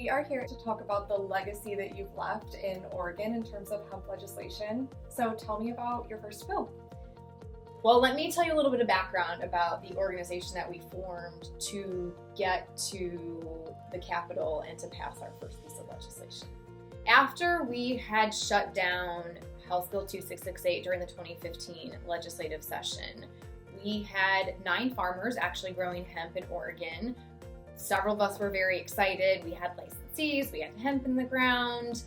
We are here to talk about the legacy that you've left in Oregon in terms of hemp legislation. So tell me about your first bill. Well, let me tell you a little bit of background about the organization that we formed to get to the Capitol and to pass our first piece of legislation. After we had shut down House Bill 2668 during the 2015 legislative session, we had 9 farmers actually growing hemp in Oregon. Several of us were very excited. We had licensees, we had hemp in the ground,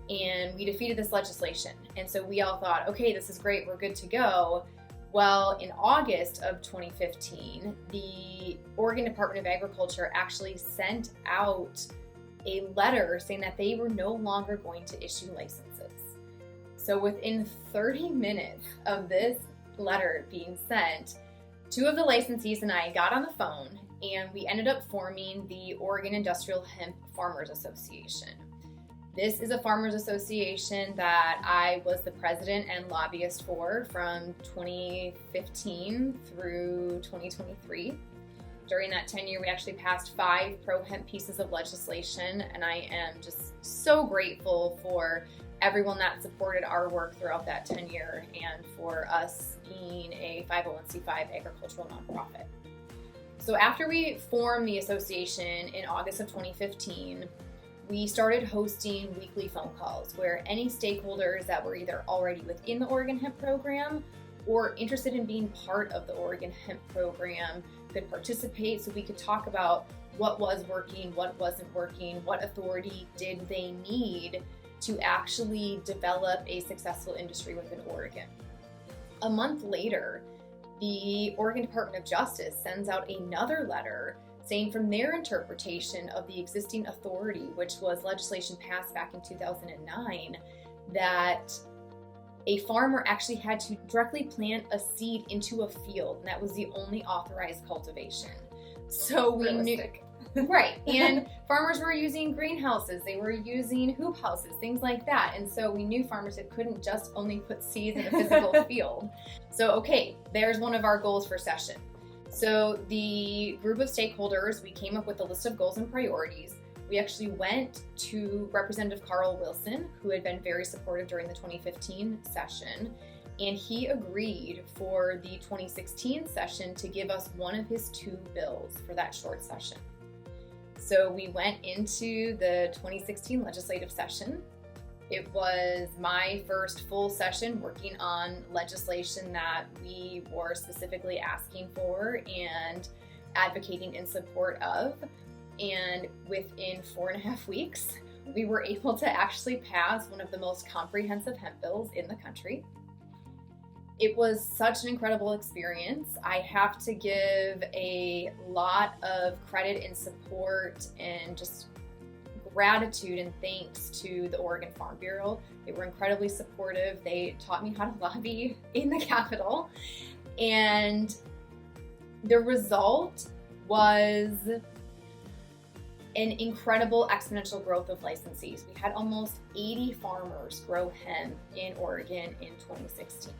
and we defeated this legislation. And so we all thought, okay, this is great, we're good to go. Well, in August of 2015, the Oregon Department of Agriculture actually sent out a letter saying that they were no longer going to issue licenses. So within 30 minutes of this letter being sent, 2 of the licensees and I got on the phone and we ended up forming the Oregon Industrial Hemp Farmers Association. This is a farmers association that I was the president and lobbyist for from 2015 through 2023. During that tenure, we actually passed 5 pro-hemp pieces of legislation, and I am just so grateful for everyone that supported our work throughout that tenure and for us being a 501c5 agricultural nonprofit. So after we formed the association in August of 2015, we started hosting weekly phone calls where any stakeholders that were either already within the Oregon Hemp Program or interested in being part of the Oregon Hemp Program could participate, so we could talk about what was working, what wasn't working, what authority did they need to actually develop a successful industry within Oregon. A month later, the Oregon Department of Justice sends out another letter saying from their interpretation of the existing authority, which was legislation passed back in 2009, that a farmer actually had to directly plant a seed into a field, and that was the only authorized cultivation. So we knew, right, and farmers were using greenhouses, they were using hoop houses, things like that, and so we knew farmers that couldn't just only put seeds in a physical field. So okay, there's one of our goals for session. So the group of stakeholders, we came up with a list of goals and priorities. We actually went to Representative Carl Wilson, who had been very supportive during the 2015 session, and he agreed for the 2016 session to give us one of his 2 bills for that short session. So we went into the 2016 legislative session. It was my first full session working on legislation that we were specifically asking for and advocating in support of. And within 4.5 weeks, we were able to actually pass one of the most comprehensive hemp bills in the country. It was such an incredible experience. I have to give a lot of credit and support and just gratitude and thanks to the Oregon Farm Bureau. They were incredibly supportive. They taught me how to lobby in the Capitol. And the result was an incredible exponential growth of licensees. We had almost 80 farmers grow hemp in Oregon in 2016.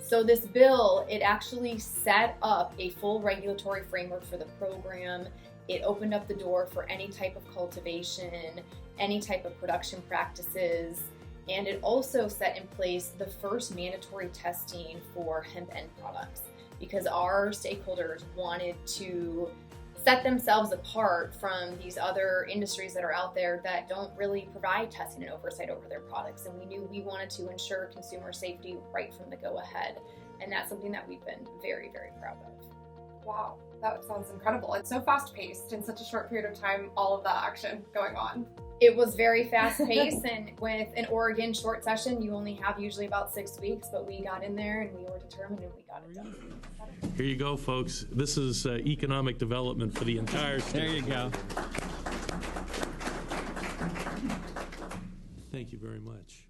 So this bill, it actually set up a full regulatory framework for the program. It opened up the door for any type of cultivation, any type of production practices, and it also set in place the first mandatory testing for hemp end products because our stakeholders wanted to set themselves apart from these other industries that are out there that don't really provide testing and oversight over their products. And we knew we wanted to ensure consumer safety right from the go-ahead. And that's something that we've been very, very proud of. Wow, that sounds incredible. It's so fast-paced in such a short period of time, all of that action going on. It was very fast-paced, and with an Oregon short session, you only have usually about 6 weeks, but we got in there and we were determined and we got it done. Here you go, folks. This is economic development for the entire state. There you go. Thank you very much.